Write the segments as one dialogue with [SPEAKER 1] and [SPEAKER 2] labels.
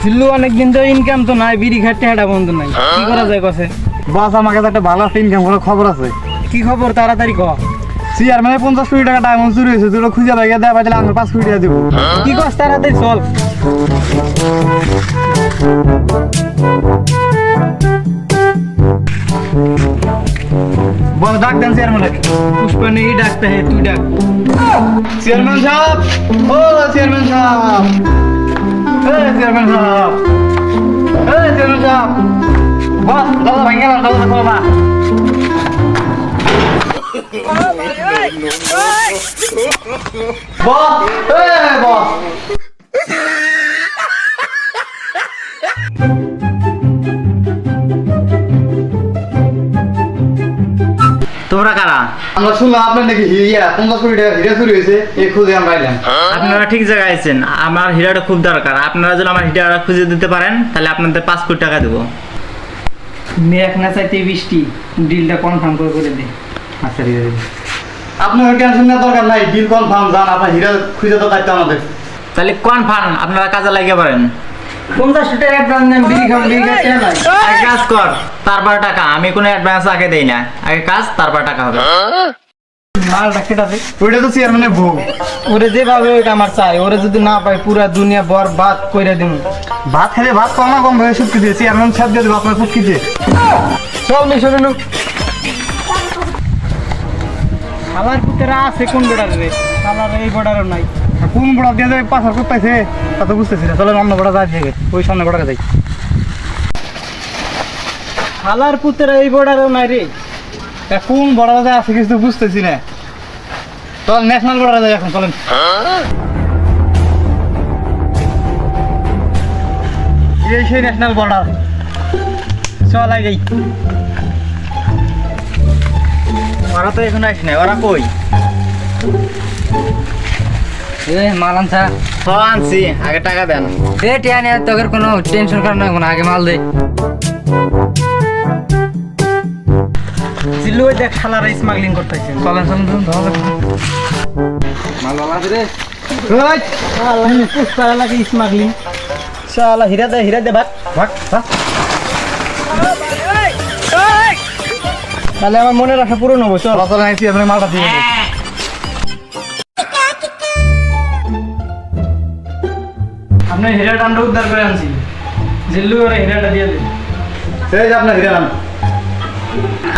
[SPEAKER 1] জিল্লু অনেকদিন তো ইনকাম তো নাই, বিড়ি খাটতে হাঁটা বন্ধ নাই, কি করা যায় কছে?
[SPEAKER 2] বস আমাকে একটা ভালো ইনকাম করার খবর আছে।
[SPEAKER 1] কি খবর তাড়াতাড়ি ক।
[SPEAKER 2] চেয়ারম্যানের 50 কোটি টাকা ডায়মন্ড চুরি হয়েছে, দুটো খুঁজে পাইয়া দেয় পাইলে আমরা 5 কোটি টাকা দেবো।
[SPEAKER 1] কি কস তাড়াতাড়ি চল।
[SPEAKER 2] বস ডাক দেন চেয়ারম্যানকে।
[SPEAKER 1] পুষ্পা নেই ডাকতে হে, তুই ডাক।
[SPEAKER 2] চেয়ারম্যান সাহেব, ও চেয়ারম্যান সাহেব, চেয়ারম্যান সাহেব, চেয়ারম্যান সাহেব। বস দাদা ভাঙ্গে গেলাম, দাদা দেখো না। বস বস
[SPEAKER 1] তোমরা কারা?
[SPEAKER 2] আমরা শুনলাম আপনার নাকি 50 কোটি টাকা হিরে চুরি হয়েছে, এই খুঁজে আমরা আইলাম।
[SPEAKER 1] আপনারা ঠিক জায়গায় আছেন, আমার হীরাটা খুব দরকার। আপনারা যদি আমার হীরাটা খুঁজে দিতে পারেন তাহলে আপনাদের 5 কোটি টাকা দেবো। মেঘ না চাইতে বৃষ্টি, ডিলটা কনফার্ম করে দে।
[SPEAKER 2] আচ্ছা ঠিক আছে, আপনার টেনশন নেওয়ার দরকার নাই, ডিল কনফার্ম। যান আপনার হিরা খুঁজে তো দায়িত্ব আমাদের।
[SPEAKER 1] তাহলে কনফার্ম আপনারা কাজে লাগিয়ে পারেন। 50 টাকা অ্যাডভান্স দেন, বিড়ি খাম, বিড়ি খাইতে নাই। এক কাজ কর, তারপর টাকা। আমি কোনো অ্যাডভান্স আগে দেই না, আগে কাজ তারপর টাকা হবে। মাল রাখতে
[SPEAKER 2] ওইটা তো চেয়ারম্যানের বউ।
[SPEAKER 1] ওরে যেভাবে ওইটা আমার চাই, ওরে যদি না পাই পুরা দুনিয়া বরবাদ কইরা দিন।
[SPEAKER 2] ভাত খেলে ভাত কম না কম ভাবে শুটকি দিয়ে চেয়ারম্যান ছাপ দিয়ে দেবো আপনার ফুটকি দিয়ে।
[SPEAKER 1] চল মিশো রেনু। শালার পুতেরা আছে কোন বর্ডার রে? শালার এই বর্ডারও নাই।
[SPEAKER 2] কোন বড় দিয়ে যাবে পাশার করতেছে তা তো বুঝতেছি না। চলো অন্য বড় যাই থেকে ওই সামনে বড় যাই।
[SPEAKER 1] শালার পুতেরা এই বর্ডারও নাই রে।
[SPEAKER 2] তা কোন বড় যায় আছে কিছু তো বুঝতেছি না। চল ন্যাশনাল বর্ডারে যাই এখন, চলেন। এই সেই ন্যাশনাল বর্ডার,
[SPEAKER 1] চল আই যাই। ওরা তো এখন আসে নাই, ওরা কই? মাল আনছা? আনছি, আগে টাকা দেন। দে টিয়া নিয়ে তোদের কোনো টেনশন করার না, আগে মাল দে। জিল্লু ওই দেখ শালারা স্মাগলিং করতেছে। চলেন চলেন ধর মাল বাবা রে। ওই শালা পুষ্পা লাগে স্মাগলিং। শালা হীরা দে ভাগ ভাগ ভাগ। তাহলে আমার মনের আশা পূরণ হবো। চল
[SPEAKER 2] চল আইছি আপনার মালটা দিয়ে দেবো।
[SPEAKER 1] আপনার হীরাটা আমরা উদ্ধার করে আনছি। জিল্লু ওরা হীরাটা দিয়ে দিন।
[SPEAKER 2] সেই যে আপনার হীরা নাম।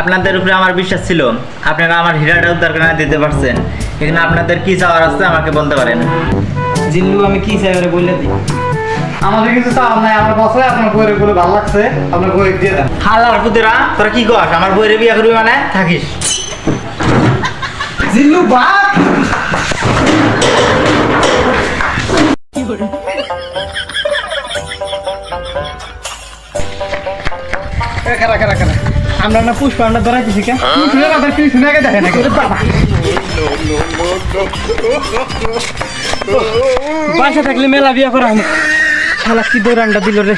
[SPEAKER 1] আপনাদের উপরে আমার বিশ্বাস ছিল, আপনারা আমার হীরাটা উদ্ধার করে দিতে পারছেন। এখানে আপনাদের কি চাওয়ার আছে আমাকে বলতে পারেন। জিল্লু আমি কি চাই ওরে বললে দিই।
[SPEAKER 2] আমাদের কিছু চাওয়ার নাই, আমার বছরে আপনার বইয়ের গুলো ভালো লাগছে, আপনার বই দিয়ে দেন।
[SPEAKER 1] হালার পুতেরা তোরা কি কস? আমার বইরে বিয়া করবি মানে থাকিস। জিল্লু বাপ আমরা না পুষ্পা আমরা ধরাইতেছি কে?
[SPEAKER 2] শুনে না কি শুনে আগে দেখেন নাকি?
[SPEAKER 1] বাসা থাকলে মেলা বিয়া করা আমি। শালা কি দৌড়ানটা দিল রে।